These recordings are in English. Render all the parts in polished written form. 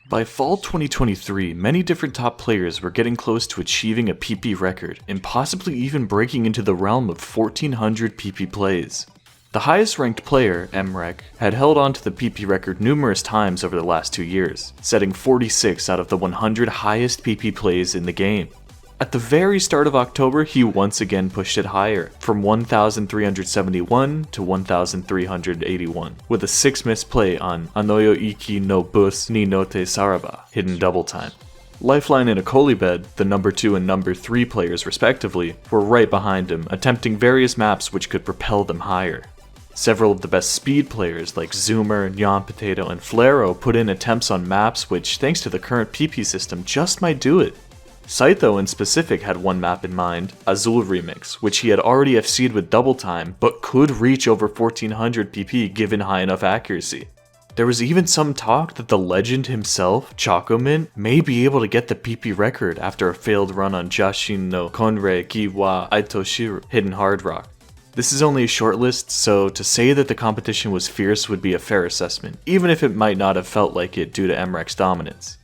By fall 2023, many different top players were getting close to achieving a PP record, and possibly even breaking into the realm of 1400 PP plays. The highest ranked player, Emrek, had held on to the PP record numerous times over the last 2 years, setting 46 out of the 100 highest PP plays in the game. At the very start of October, he once again pushed it higher, from 1,371 to 1,381, with a 6 missed play on Anoyo Iki no Bus ni no Te Saraba, hidden double time. Lifeline and Akolibed, the number 2 and number 3 players respectively, were right behind him, attempting various maps which could propel them higher. Several of the best speed players like Zoomer, Nyan Potato, and Flaro put in attempts on maps which, thanks to the current PP system, just might do it. Saito in specific had one map in mind, Azul Remix, which he had already FC'd with double time, but could reach over 1400 PP given high enough accuracy. There was even some talk that the legend himself, Chocomint, may be able to get the PP record after a failed run on Jashin no Konrei Ki wa Aitoshiru, hidden hard rock. This is only a short list, so to say that the competition was fierce would be a fair assessment, even if it might not have felt like it due to Emrek's dominance.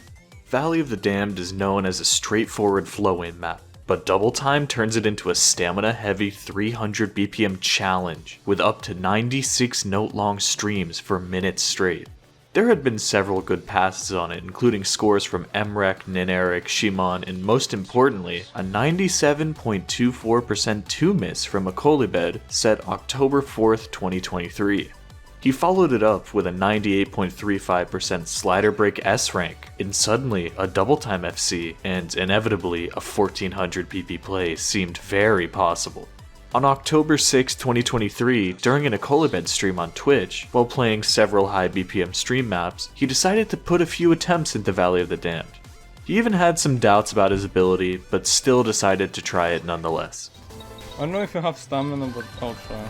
Valley of the Damned is known as a straightforward flow-in map, but Double Time turns it into a stamina-heavy 300 BPM challenge with up to 96 note-long streams for minutes straight. There had been several good passes on it, including scores from Emrek, Nineric, Shimon, and most importantly, a 97.24% 2-miss from Akolibed set October 4th, 2023. He followed it up with a 98.35% slider break S rank, and suddenly a double time FC and inevitably a 1400 PP play seemed very possible. On October 6, 2023, during an Akolibed stream on Twitch, while playing several high BPM stream maps, he decided to put a few attempts into Valley of the Damned. He even had some doubts about his ability, but still decided to try it nonetheless. I don't know if you have stamina, but I'll try.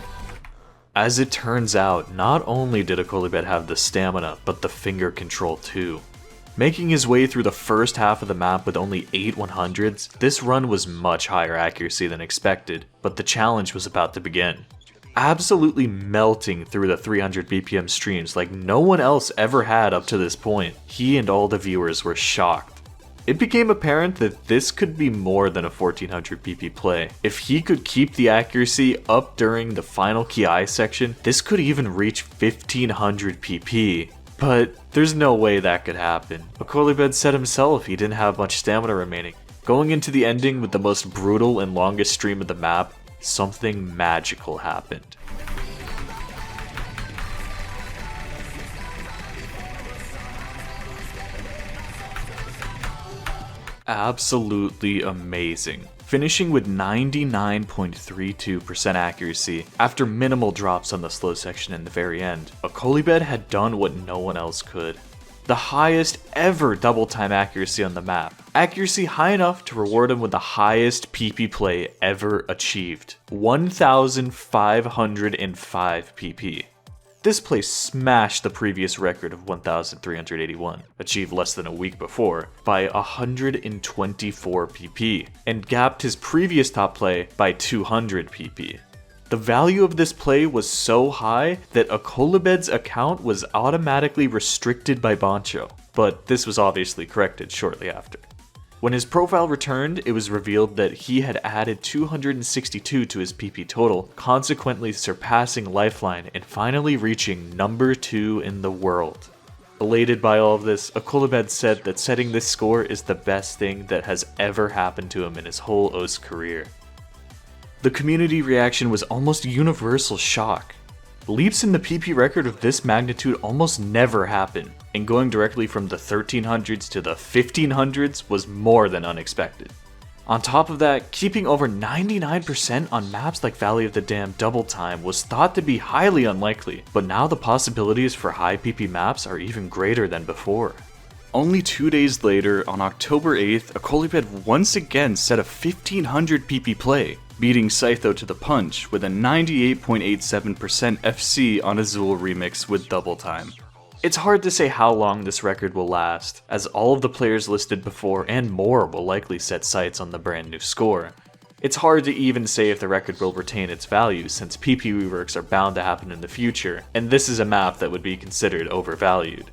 As it turns out, not only did Akolibed have the stamina, but the finger control too. Making his way through the first half of the map with only 8 100s, this run was much higher accuracy than expected, but the challenge was about to begin. Absolutely melting through the 300 BPM streams like no one else ever had up to this point, he and all the viewers were shocked. It became apparent that this could be more than a 1400 PP play. If he could keep the accuracy up during the final Ki section, this could even reach 1500 PP. But there's no way that could happen. Akolibed said himself he didn't have much stamina remaining. Going into the ending with the most brutal and longest stream of the map, something magical happened. Absolutely amazing. Finishing with 99.32% accuracy after minimal drops on the slow section in the very end, Akolibed had done what no one else could. The highest ever double time accuracy on the map. Accuracy high enough to reward him with the highest PP play ever achieved. 1,505 PP. This play smashed the previous record of 1,381, achieved less than a week before, by 124 PP, and gapped his previous top play by 200 PP. The value of this play was so high that Akolibed's account was automatically restricted by Bancho, but this was obviously corrected shortly after. When his profile returned, it was revealed that he had added 262 to his PP total, consequently surpassing Lifeline and finally reaching number 2 in the world. Elated by all of this, Akolibed said that setting this score is the best thing that has ever happened to him in his whole OS career. The community reaction was almost universal shock. Leaps in the PP record of this magnitude almost never happen, and going directly from the 1300s to the 1500s was more than unexpected. On top of that, keeping over 99% on maps like Valley of the Damned double time was thought to be highly unlikely, but now the possibilities for high PP maps are even greater than before. Only 2 days later, on October 8th, Akolibed once again set a 1500 PP play, beating Saito to the punch with a 98.87% FC on Azul Remix with double time. It's hard to say how long this record will last, as all of the players listed before and more will likely set sights on the brand new score. It's hard to even say if the record will retain its value since PP reworks are bound to happen in the future, and this is a map that would be considered overvalued.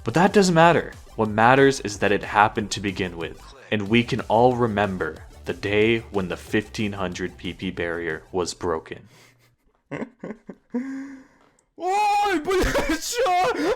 But that doesn't matter. What matters is that it happened to begin with, and we can all remember the day when the 1500 PP barrier was broken. Ой, блядь, чё?